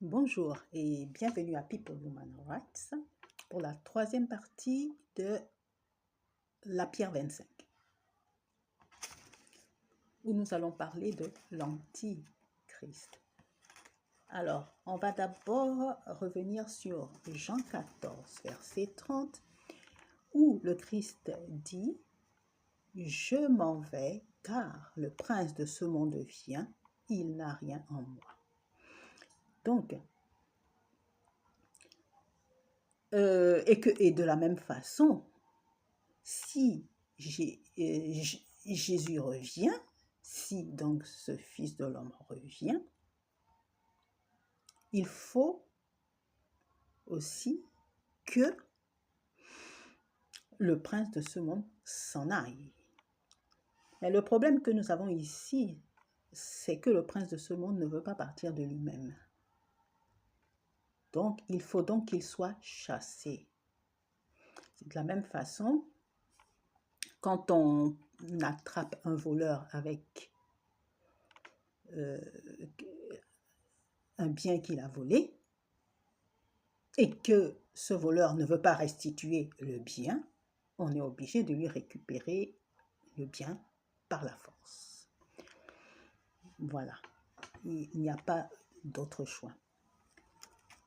Bonjour et bienvenue à People Human Rights pour la troisième partie de la pierre 25, où nous allons parler de l'Antichrist. Alors, on va d'abord revenir sur Jean 14, verset 30, où le Christ dit « Je m'en vais, car le prince de ce monde vient, il n'a rien en moi. » Donc, et de la même façon, si Jésus revient, si donc ce Fils de l'homme revient, il faut aussi que le prince de ce monde s'en aille. Mais le problème que nous avons ici, c'est que le prince de ce monde ne veut pas partir de lui-même. Donc, il faut donc qu'il soit chassé. C'est de la même façon, quand on attrape un voleur avec un bien qu'il a volé, et que ce voleur ne veut pas restituer le bien, on est obligé de lui récupérer le bien par la force. Voilà, il n'y a pas d'autre choix.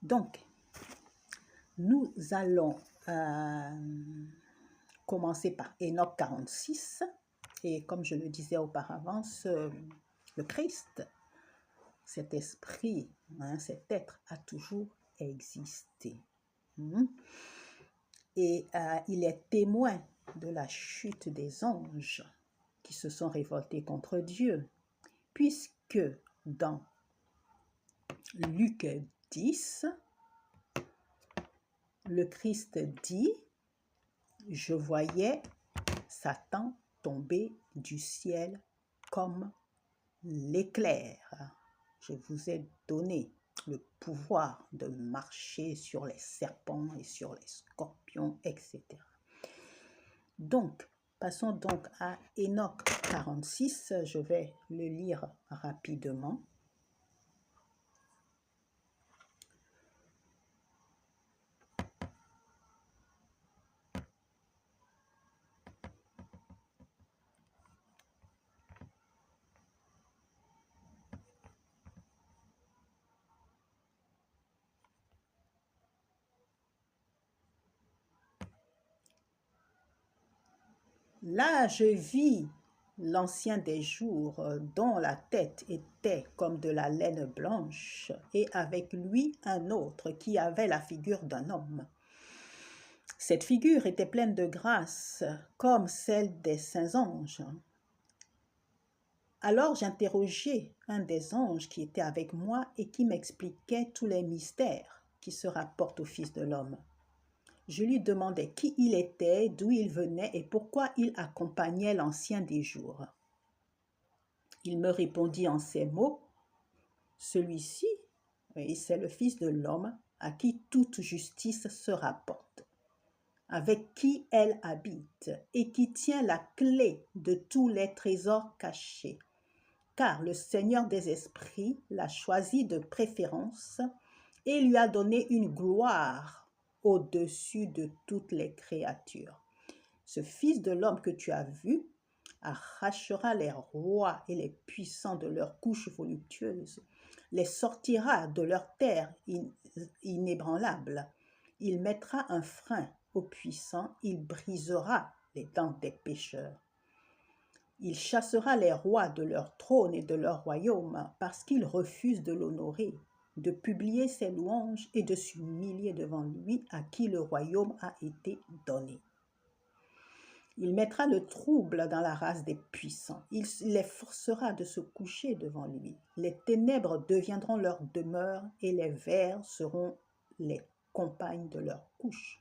Donc, nous allons commencer par Enoch 46, et comme je le disais auparavant, le Christ, cet esprit, cet être a toujours existé. Et il est témoin de la chute des anges qui se sont révoltés contre Dieu, puisque dans Luc 10, le Christ dit « Je voyais Satan tomber du ciel comme l'éclair. Je vous ai donné le pouvoir de marcher sur les serpents et sur les scorpions, etc. » Donc, passons donc à Enoch 46. Je vais le lire rapidement. Là, je vis l'ancien des jours, dont la tête était comme de la laine blanche, et avec lui un autre qui avait la figure d'un homme. Cette figure était pleine de grâce, comme celle des saints anges. Alors j'interrogeai un des anges qui était avec moi et qui m'expliquait tous les mystères qui se rapportent au Fils de l'homme. Je lui demandai qui il était, d'où il venait et pourquoi il accompagnait l'ancien des jours. Il me répondit en ces mots, « Celui-ci, c'est le Fils de l'homme à qui toute justice se rapporte, avec qui elle habite et qui tient la clé de tous les trésors cachés. Car le Seigneur des esprits l'a choisi de préférence et lui a donné une gloire au-dessus de toutes les créatures. Ce Fils de l'homme que tu as vu arrachera les rois et les puissants de leurs couches voluptueuses, les sortira de leur terre inébranlable. Il mettra un frein aux puissants, il brisera les dents des pécheurs. Il chassera les rois de leur trône et de leur royaume parce qu'ils refusent de l'honorer, de publier ses louanges et de s'humilier devant lui à qui le royaume a été donné. Il mettra le trouble dans la race des puissants. Il les forcera de se coucher devant lui. Les ténèbres deviendront leur demeure et les vers seront les compagnes de leur couche.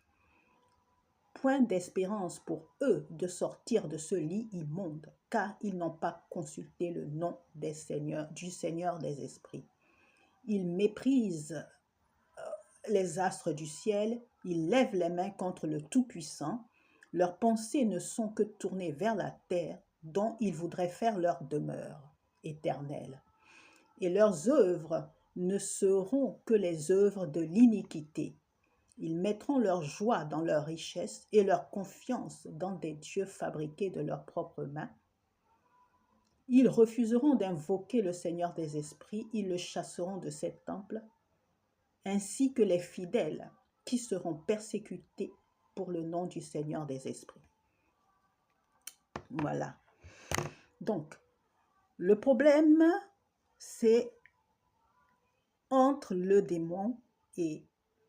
Point d'espérance pour eux de sortir de ce lit immonde, car ils n'ont pas consulté le nom du Seigneur des esprits. Ils méprisent les astres du ciel, ils lèvent les mains contre le Tout-Puissant. Leurs pensées ne sont que tournées vers la terre, dont ils voudraient faire leur demeure éternelle. Et leurs œuvres ne seront que les œuvres de l'iniquité. Ils mettront leur joie dans leur richesse et leur confiance dans des dieux fabriqués de leurs propres mains. Ils refuseront d'invoquer le Seigneur des esprits, ils le chasseront de ses temples, ainsi que les fidèles qui seront persécutés pour le nom du Seigneur des esprits. Voilà. Donc, le problème, c'est entre le démon et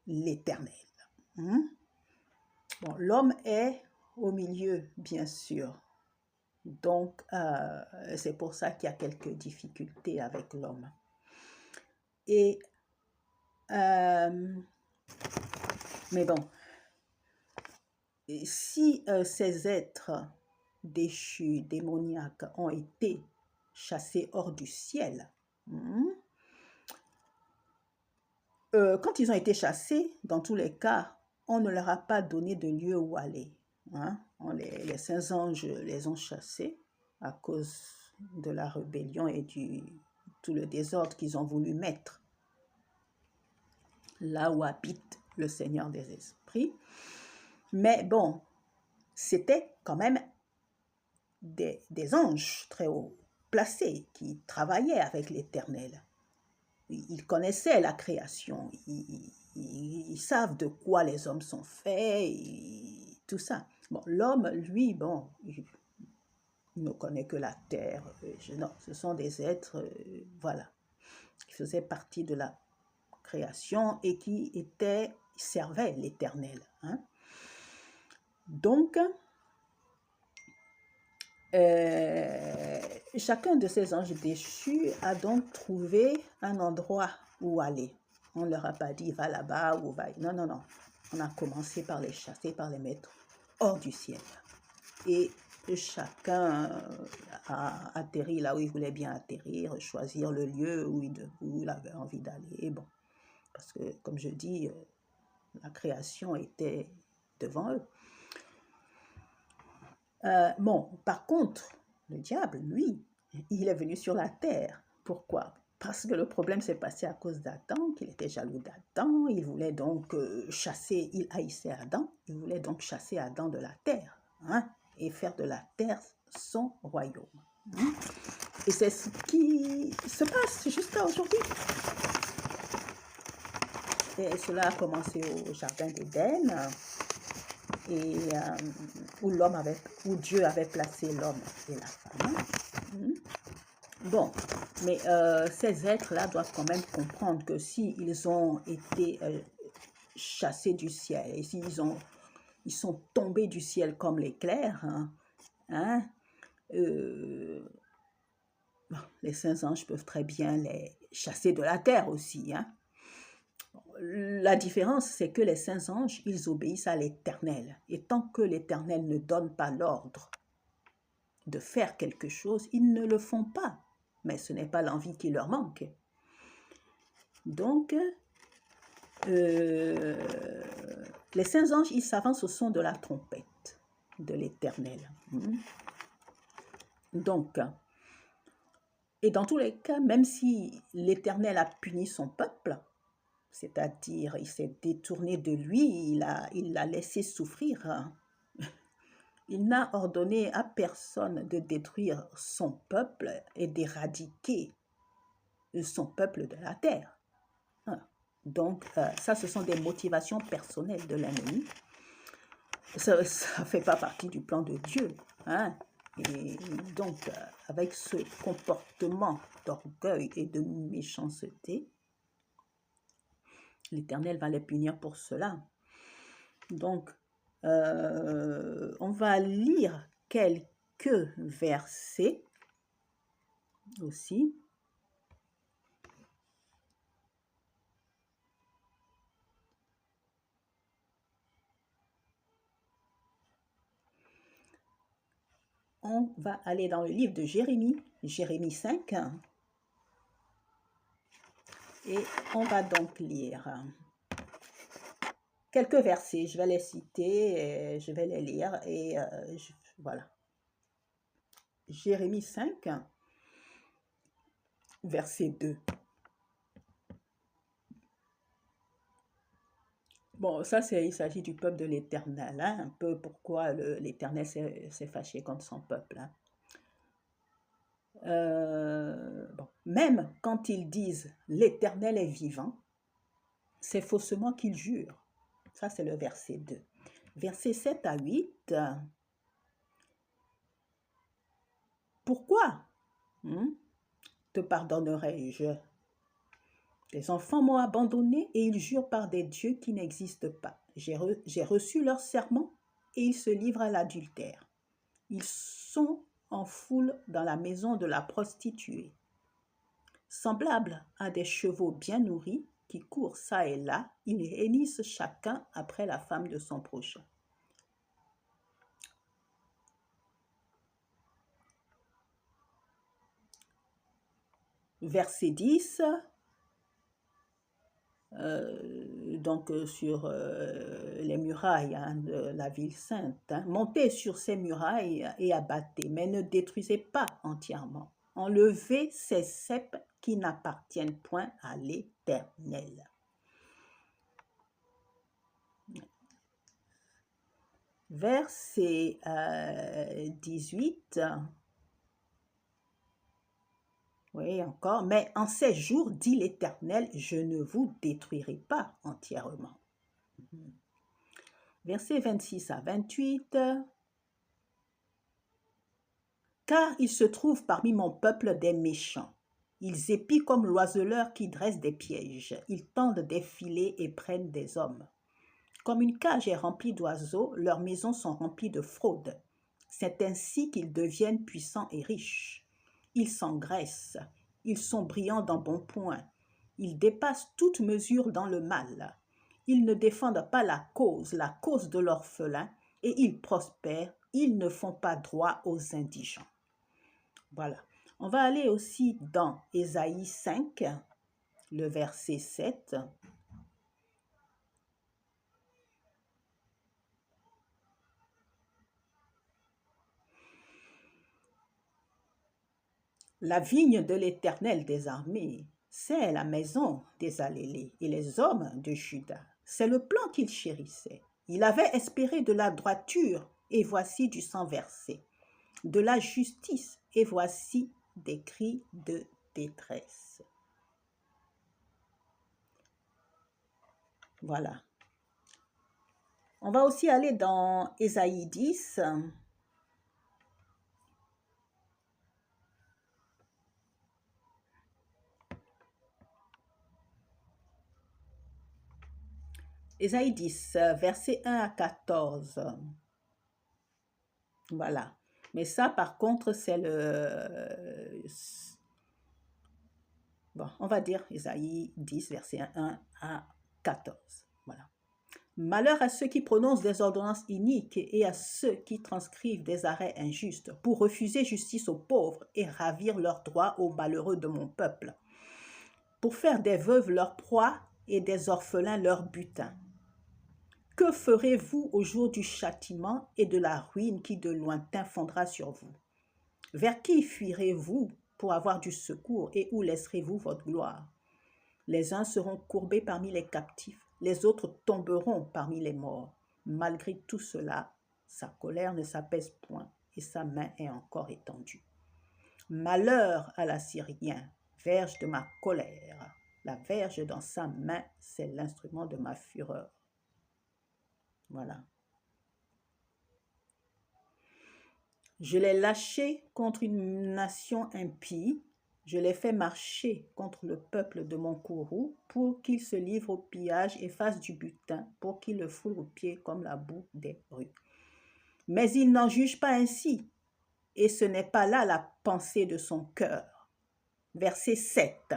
l'Éternel. Bon, l'homme est au milieu, bien sûr. Donc, c'est pour ça qu'il y a quelques difficultés avec l'homme. Et, mais bon, si ces êtres déchus, démoniaques, ont été chassés hors du ciel, quand ils ont été chassés, dans tous les cas, on ne leur a pas donné de lieu où aller. Les saints anges les ont chassés à cause de la rébellion et tout le désordre qu'ils ont voulu mettre là où habite le Seigneur des esprits. Mais bon, c'était quand même des anges très haut placés qui travaillaient avec l'Éternel. Ils connaissaient la création, ils savent de quoi les hommes sont faits, tout ça. Bon, l'homme, lui, bon, il ne connaît que la terre. Non, ce sont des êtres, voilà, qui faisaient partie de la création et qui servaient l'Éternel. Donc, chacun de ces anges déchus a donc trouvé un endroit où aller. On ne leur a pas dit va là-bas ou va. Non, non, non. On a commencé par les chasser, par les mettre hors du ciel. Et chacun a atterri là où il voulait bien atterrir, choisir le lieu où il avait envie d'aller. Bon, parce que, comme je dis, la création était devant eux. Bon, par contre, le diable, lui, il est venu sur la terre. Pourquoi? Parce que le problème s'est passé à cause d'Adam, qu'il était jaloux d'Adam. Il voulait donc chasser, il haïssait Adam, il voulait donc chasser Adam de la terre, et faire de la terre son royaume. Et c'est ce qui se passe jusqu'à aujourd'hui. Et cela a commencé au jardin d'Éden, et où Dieu avait placé l'homme et la femme. Bon, mais ces êtres-là doivent quand même comprendre que s'ils ont été chassés du ciel, et ils sont tombés du ciel comme l'éclair, les saints anges peuvent très bien les chasser de la terre aussi. La différence, c'est que les saints anges, ils obéissent à l'Éternel. Et tant que l'Éternel ne donne pas l'ordre de faire quelque chose, ils ne le font pas. Mais ce n'est pas l'envie qui leur manque. Donc, les saints anges, ils s'avancent au son de la trompette de l'Éternel. Donc, et dans tous les cas, même si l'Éternel a puni son peuple, c'est-à-dire il s'est détourné de lui, il l'a laissé souffrir, il n'a ordonné à personne de détruire son peuple et d'éradiquer son peuple de la terre. Donc, ça, ce sont des motivations personnelles de l'ennemi. Ça ne fait pas partie du plan de Dieu. Et donc, avec ce comportement d'orgueil et de méchanceté, l'Éternel va les punir pour cela. Donc, on va lire quelques versets aussi. On va aller dans le livre de Jérémie, Jérémie 5, et on va donc lire quelques versets. Je vais les citer, et je vais les lire, et voilà. Jérémie 5, verset 2. Bon, ça, il s'agit du peuple de l'Éternel, hein, un peu pourquoi l'Éternel s'est fâché contre son peuple. Hein. Bon, même quand ils disent l'Éternel est vivant, c'est faussement qu'ils jurent. Ça, c'est le verset 2. Verset 7 à 8. Pourquoi te pardonnerai-je? Les enfants m'ont abandonné et ils jurent par des dieux qui n'existent pas. J'ai reçu leur serment et ils se livrent à l'adultère. Ils sont en foule dans la maison de la prostituée. Semblables à des chevaux bien nourris qui courent çà et là, ils hennissent chacun après la femme de son prochain. Verset 10, sur les murailles de la ville sainte. Hein. Montez sur ces murailles et abattez, mais ne détruisez pas entièrement. Enlevez ces cèpes qui n'appartiennent point à l'Éternel. Verset 18. Oui, encore. Mais en ces jours, dit l'Éternel, je ne vous détruirai pas entièrement. Versets 26 à 28. Car il se trouve parmi mon peuple des méchants. Ils épient comme l'oiseleur qui dresse des pièges. Ils tendent des filets et prennent des hommes. Comme une cage est remplie d'oiseaux, leurs maisons sont remplies de fraude. C'est ainsi qu'ils deviennent puissants et riches. Ils s'engraissent. Ils sont brillants d'embonpoint. Ils dépassent toute mesure dans le mal. Ils ne défendent pas la cause de l'orphelin, et ils prospèrent. Ils ne font pas droit aux indigents. Voilà. On va aller aussi dans Ésaïe 5, le verset 7. La vigne de l'Éternel des armées, c'est la maison des Allélés et les hommes de Juda. C'est le plan qu'il chérissait. Il avait espéré de la droiture, et voici du sang versé. De la justice, et voici des cris de détresse. Voilà. On va aussi aller dans Ésaïe 10. Ésaïe 10, versets 1 à 14. Voilà. Mais ça, par contre, c'est le... Bon, on va dire Ésaïe 10, versets 1 à 14. Voilà. Malheur à ceux qui prononcent des ordonnances iniques et à ceux qui transcrivent des arrêts injustes pour refuser justice aux pauvres et ravir leurs droits aux malheureux de mon peuple, pour faire des veuves leur proie et des orphelins leur butin. Que ferez-vous au jour du châtiment et de la ruine qui de lointain fondra sur vous? Vers qui fuirez-vous pour avoir du secours et où laisserez-vous votre gloire? Les uns seront courbés parmi les captifs, les autres tomberont parmi les morts. Malgré tout cela, sa colère ne s'apaise point et sa main est encore étendue. Malheur à l'Assyrien, verge de ma colère. La verge dans sa main, c'est l'instrument de ma fureur. Voilà. Je l'ai lâché contre une nation impie, je l'ai fait marcher contre le peuple de mon courroux pour qu'il se livre au pillage et fasse du butin, pour qu'il le foule aux pieds comme la boue des rues. Mais il n'en juge pas ainsi, et ce n'est pas là la pensée de son cœur. Verset 7.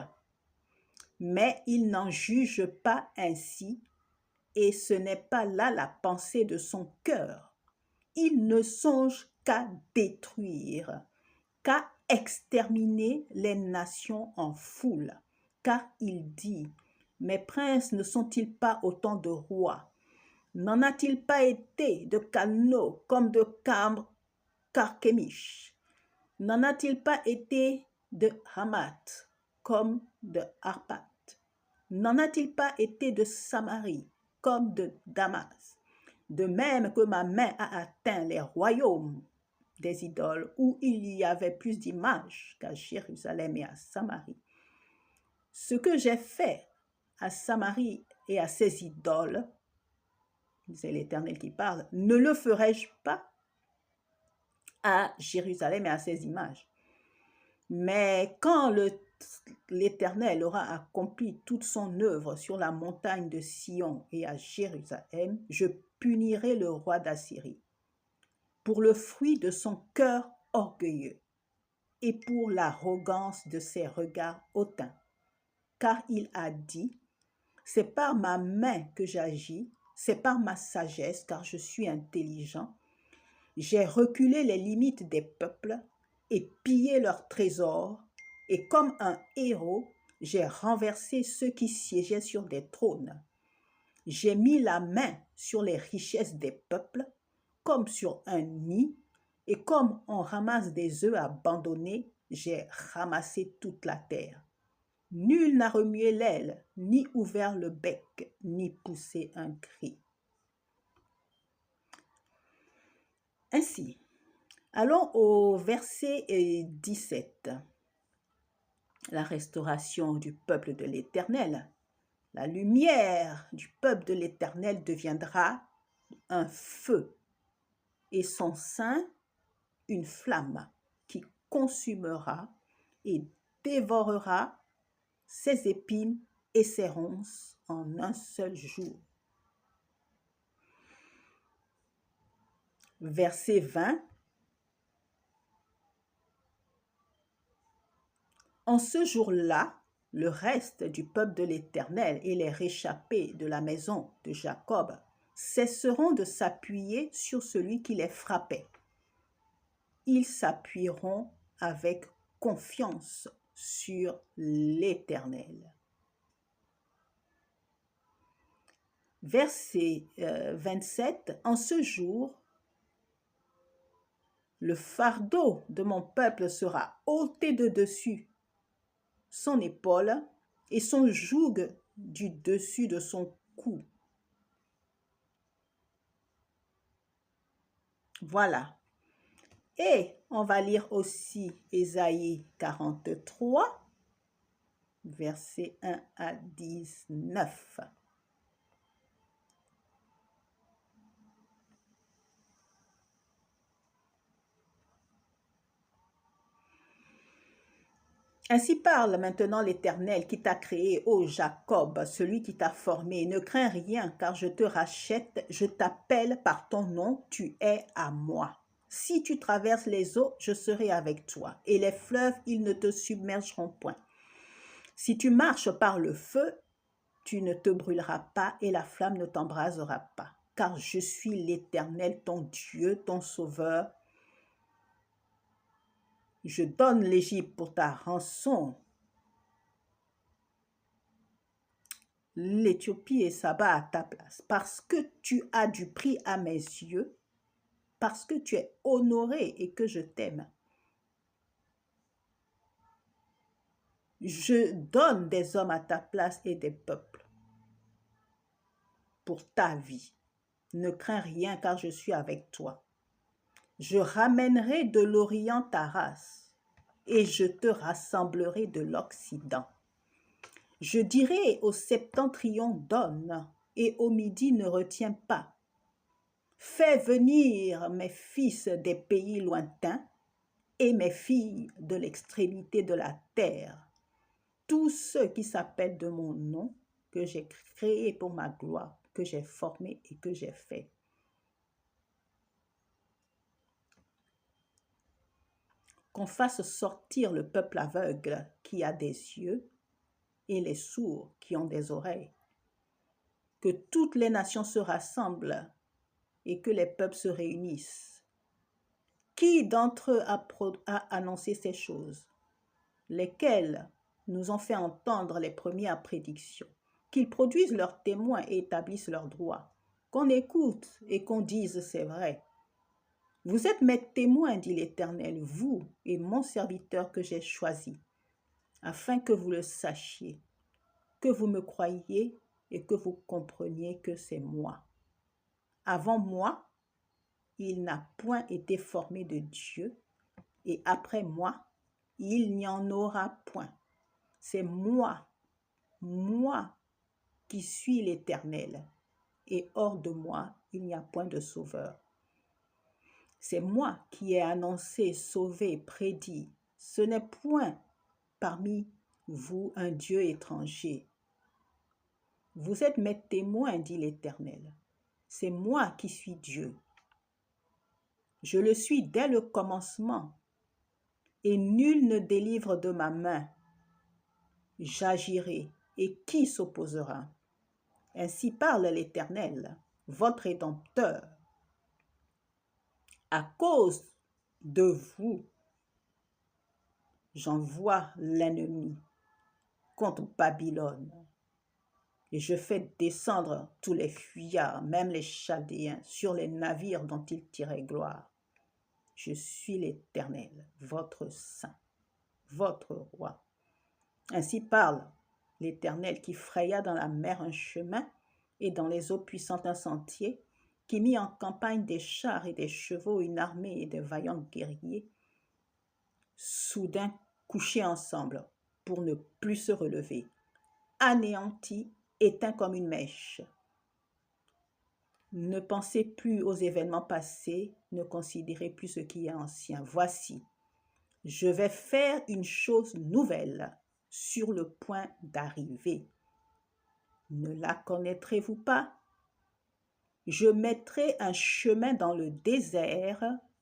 Mais il n'en juge pas ainsi, et ce n'est pas là la pensée de son cœur. Il ne songe qu'à détruire, qu'à exterminer les nations en foule, car il dit, mes princes ne sont-ils pas autant de rois? N'en a-t-il pas été de canaux comme de Carchemish? N'en a-t-il pas été de comme de Arpat? N'en a-t-il pas été de Samarie comme de Damas, de même que ma main a atteint les royaumes des idoles où il y avait plus d'images qu'à Jérusalem et à Samarie. Ce que j'ai fait à Samarie et à ses idoles, c'est l'Éternel qui parle, ne le ferai-je pas à Jérusalem et à ses images? Mais quand l'Éternel aura accompli toute son œuvre sur la montagne de Sion et à Jérusalem, je punirai le roi d'Assyrie pour le fruit de son cœur orgueilleux et pour l'arrogance de ses regards hautains. Car il a dit, c'est par ma main que j'agis, c'est par ma sagesse, car je suis intelligent. J'ai reculé les limites des peuples et pillé leurs trésors, et comme un héros, j'ai renversé ceux qui siégeaient sur des trônes. J'ai mis la main sur les richesses des peuples, comme sur un nid, et comme on ramasse des œufs abandonnés, j'ai ramassé toute la terre. Nul n'a remué l'aile, ni ouvert le bec, ni poussé un cri. Ainsi, allons au verset 17. La restauration du peuple de l'Éternel. La lumière du peuple de l'Éternel deviendra un feu, et son sein une flamme qui consumera et dévorera ses épines et ses ronces en un seul jour. Verset 20. En ce jour-là, le reste du peuple de l'Éternel et les réchappés de la maison de Jacob cesseront de s'appuyer sur celui qui les frappait. Ils s'appuieront avec confiance sur l'Éternel. Verset 27. En ce jour, le fardeau de mon peuple sera ôté de dessus son épaule et son joug du dessus de son cou. Voilà. Et on va lire aussi Ésaïe 43, versets 1 à 19. Ainsi parle maintenant l'Éternel qui t'a créé, ô Jacob, celui qui t'a formé. Ne crains rien, car je te rachète, je t'appelle par ton nom, tu es à moi. Si tu traverses les eaux, je serai avec toi, et les fleuves, ils ne te submergeront point. Si tu marches par le feu, tu ne te brûleras pas, et la flamme ne t'embrasera pas. Car je suis l'Éternel, ton Dieu, ton Sauveur. Je donne l'Égypte pour ta rançon, l'Éthiopie et Saba à ta place, parce que tu as du prix à mes yeux, parce que tu es honoré et que je t'aime. Je donne des hommes à ta place et des peuples pour ta vie. Ne crains rien, car je suis avec toi. Je ramènerai de l'Orient ta race, et je te rassemblerai de l'Occident. Je dirai au septentrion, donne, et au midi, ne retiens pas. Fais venir mes fils des pays lointains et mes filles de l'extrémité de la terre, tous ceux qui s'appellent de mon nom, que j'ai créé pour ma gloire, que j'ai formé et que j'ai fait. Qu'on fasse sortir le peuple aveugle qui a des yeux et les sourds qui ont des oreilles. Que toutes les nations se rassemblent et que les peuples se réunissent. Qui d'entre eux a annoncé ces choses? Lesquels nous ont fait entendre les premières prédictions? Qu'ils produisent leurs témoins et établissent leurs droits. Qu'on écoute et qu'on dise c'est vrai. Vous êtes mes témoins, dit l'Éternel, vous et mon serviteur que j'ai choisi, afin que vous le sachiez, que vous me croyiez et que vous compreniez que c'est moi. Avant moi, il n'a point été formé de Dieu, et après moi, il n'y en aura point. C'est moi qui suis l'Éternel, et hors de moi, il n'y a point de sauveur. C'est moi qui ai annoncé, sauvé, prédit. Ce n'est point parmi vous un Dieu étranger. Vous êtes mes témoins, dit l'Éternel. C'est moi qui suis Dieu. Je le suis dès le commencement, et nul ne délivre de ma main. J'agirai, et qui s'opposera? Ainsi parle l'Éternel, votre Rédempteur. À cause de vous, j'envoie l'ennemi contre Babylone, et je fais descendre tous les fuyards, même les Chaldéens, sur les navires dont ils tiraient gloire. Je suis l'Éternel, votre saint, votre roi. Ainsi parle l'Éternel qui fraya dans la mer un chemin et dans les eaux puissantes un sentier, qui mit en campagne des chars et des chevaux, une armée et de vaillants guerriers, soudain couchés ensemble pour ne plus se relever, anéantis, éteints comme une mèche. Ne pensez plus aux événements passés, ne considérez plus ce qui est ancien. Voici, je vais faire une chose nouvelle sur le point d'arriver. Ne la connaîtrez-vous pas? Je mettrai un chemin dans le désert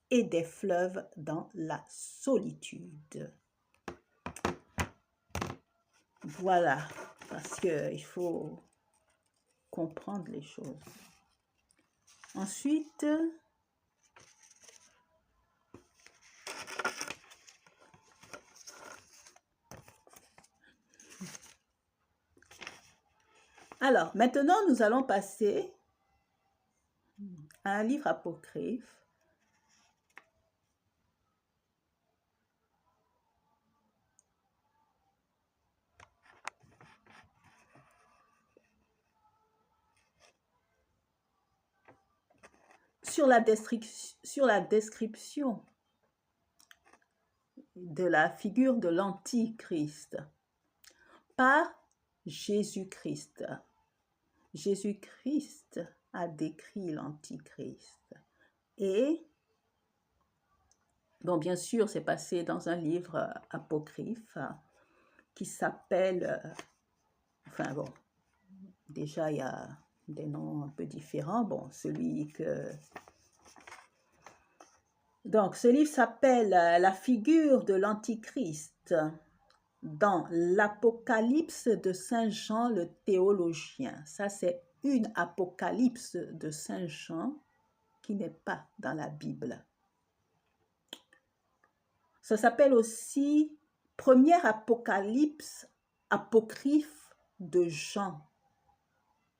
et des fleuves dans la solitude. Voilà, parce qu'il faut comprendre les choses. Ensuite, alors maintenant nous allons passer à un livre apocryphe sur la description de la figure de l'Antichrist par Jésus-Christ. Jésus-Christ a décrit l'Antichrist. Et, bon, bien sûr, c'est passé dans un livre apocryphe qui s'appelle, enfin bon, déjà il y a des noms un peu différents. Bon, celui que... Donc, ce livre s'appelle La figure de l'Antichrist dans l'Apocalypse de Saint Jean le théologien. Ça, c'est une Apocalypse de Saint Jean qui n'est pas dans la Bible. Ça s'appelle aussi Première Apocalypse apocryphe de Jean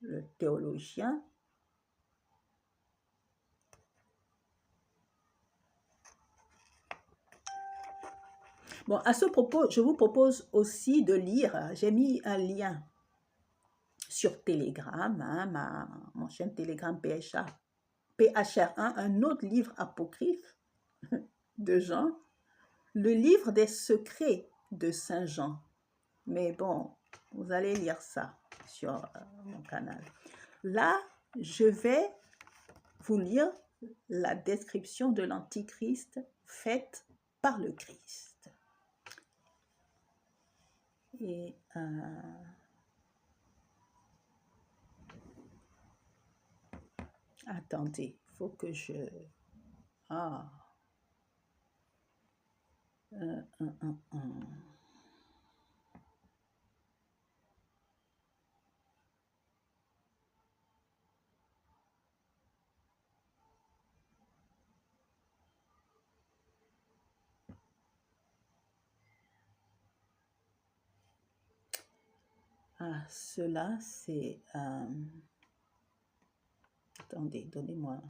le théologien. Bon, à ce propos, je vous propose aussi de lire, j'ai mis un lien sur Telegram, hein, mon chaîne Telegram PHR1, un autre livre apocryphe de Jean, le livre des secrets de Saint Jean. Mais bon, vous allez lire ça sur mon canal. Là, je vais vous lire la description de l'Antichrist faite par le Christ. Et attendez, il faut que je... Ah. Ah, cela, c'est... Attendez, donnez-moi...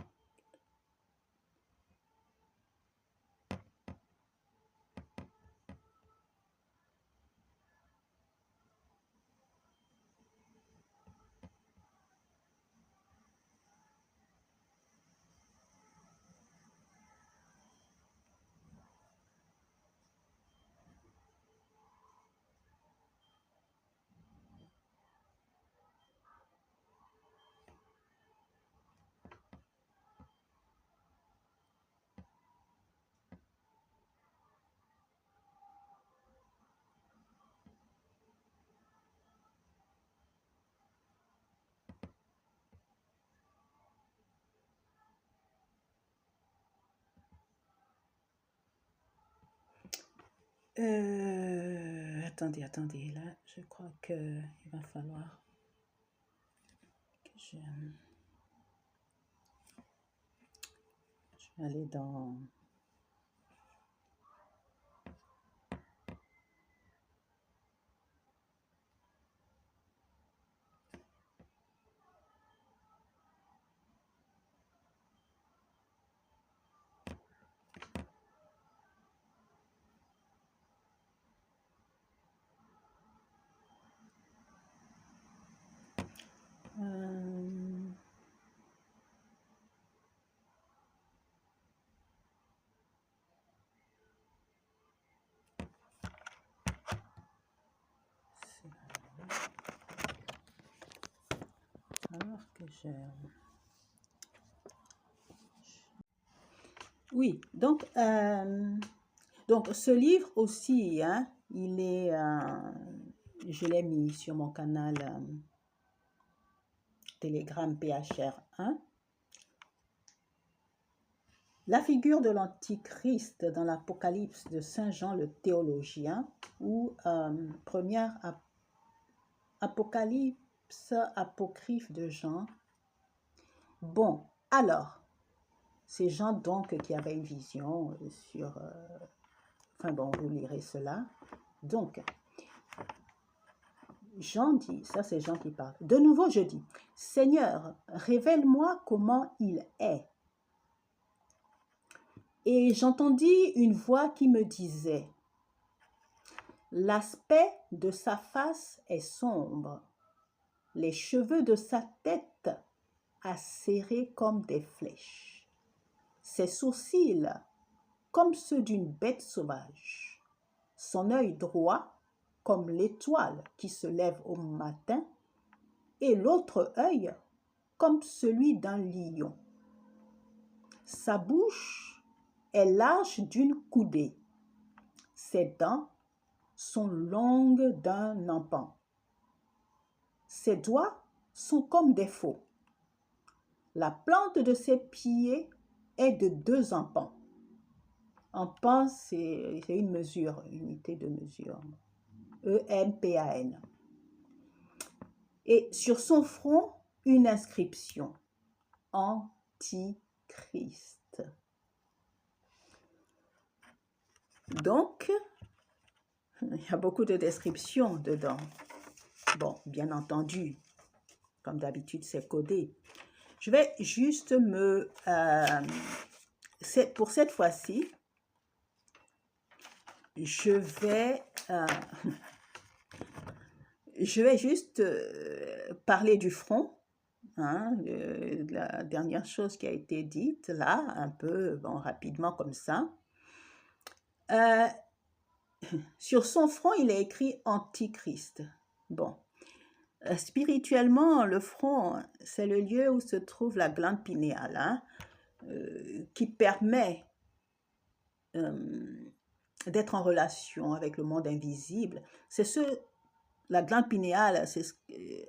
Attendez, là, je crois qu'il va falloir que je vais aller dans... euh, alors que je... Oui, donc ce livre aussi, hein, il est, je l'ai mis sur mon canal Telegram PHR1. La figure de l'Antichrist dans l'Apocalypse de Saint Jean le théologien, ou première Apocalypse apocryphe de Jean. Bon, alors, c'est Jean donc qui avait une vision sur... enfin bon, vous lirez cela. Donc, Jean dit, ça c'est Jean qui parle. De nouveau, je dis, Seigneur, révèle-moi comment il est. Et j'entendis une voix qui me disait, l'aspect de sa face est sombre, les cheveux de sa tête acérés comme des flèches, ses sourcils comme ceux d'une bête sauvage, son œil droit comme l'étoile qui se lève au matin, et l'autre œil comme celui d'un lion. Sa bouche est large d'une coudée, ses dents sont longues d'un empan, ses doigts sont comme des faux. La plante de ses pieds est de 2 empans. Empan, c'est une mesure, une unité de mesure. E-M-P-A-N. Et sur son front, une inscription. Antichrist. Donc, il y a beaucoup de descriptions dedans. Bon, bien entendu, comme d'habitude, c'est codé. Je vais juste me... pour cette fois-ci, je vais juste parler du front, hein, la dernière chose qui a été dite là, un peu bon, rapidement comme ça. Sur son front, il est écrit Antichrist. Bon. Spirituellement, le front, c'est le lieu où se trouve la glande pinéale, hein, qui permet d'être en relation avec le monde invisible. C'est la glande pinéale,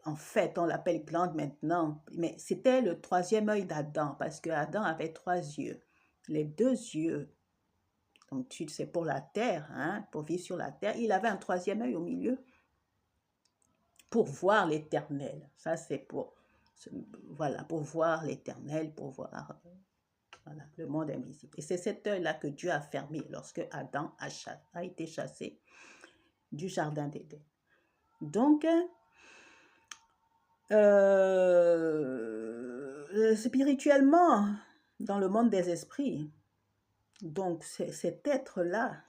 en fait, on l'appelle glande maintenant, mais c'était le 3e œil d'Adam, parce que Adam avait 3 yeux. Les 2 yeux, donc c'est pour la terre, hein, pour vivre sur la terre. Il avait un 3e œil au milieu pour voir l'éternel. Ça, c'est pour, voilà, pour voir l'éternel, pour voir voilà, le monde invisible. Et c'est cet œil-là que Dieu a fermé lorsque Adam a été chassé du jardin d'Éden. Donc, spirituellement, dans le monde des esprits, donc cet être-là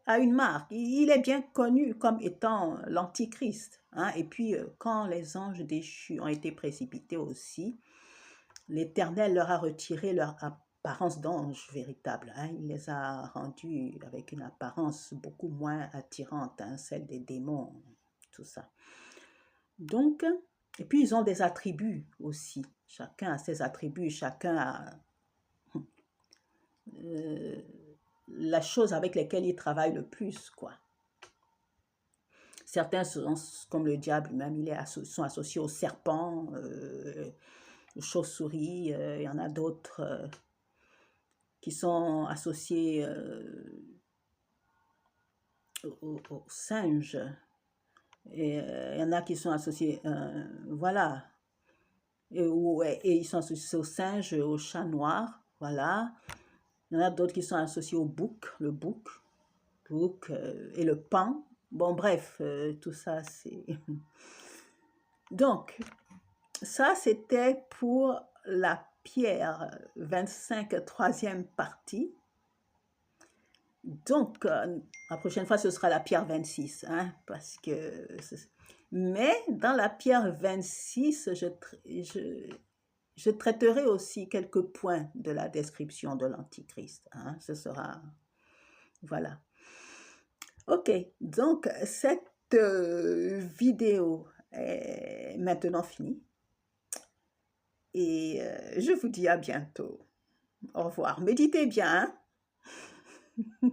a une marque. Il est bien connu comme étant l'Antichrist. Hein? Et puis, quand les anges déchus ont été précipités aussi, l'Éternel leur a retiré leur apparence d'ange véritable. Hein? Il les a rendus avec une apparence beaucoup moins attirante, hein? Celle des démons, tout ça. Donc, et puis ils ont des attributs aussi. Chacun a ses attributs, chacun a la chose avec laquelle il travaille le plus, quoi. Certains sont comme le diable même, sont associés aux serpents, aux chauves-souris. Il y en a d'autres qui sont associés aux singes. Et il y en a qui sont associés, voilà. Et ils sont associés aux singes, aux chats noirs, voilà. Il y en a d'autres qui sont associés au bouc, le bouc, et le pan. Bon, bref, tout ça, c'est... Donc, ça, c'était pour la pierre 25, troisième partie. Donc, la prochaine fois, ce sera la pierre 26, hein, parce que... Mais dans la pierre 26, je traiterai aussi quelques points de la description de l'Antichrist. Hein, ce sera... Voilà. Ok, donc cette vidéo est maintenant finie. Et je vous dis à bientôt. Au revoir. Méditez bien. Hein.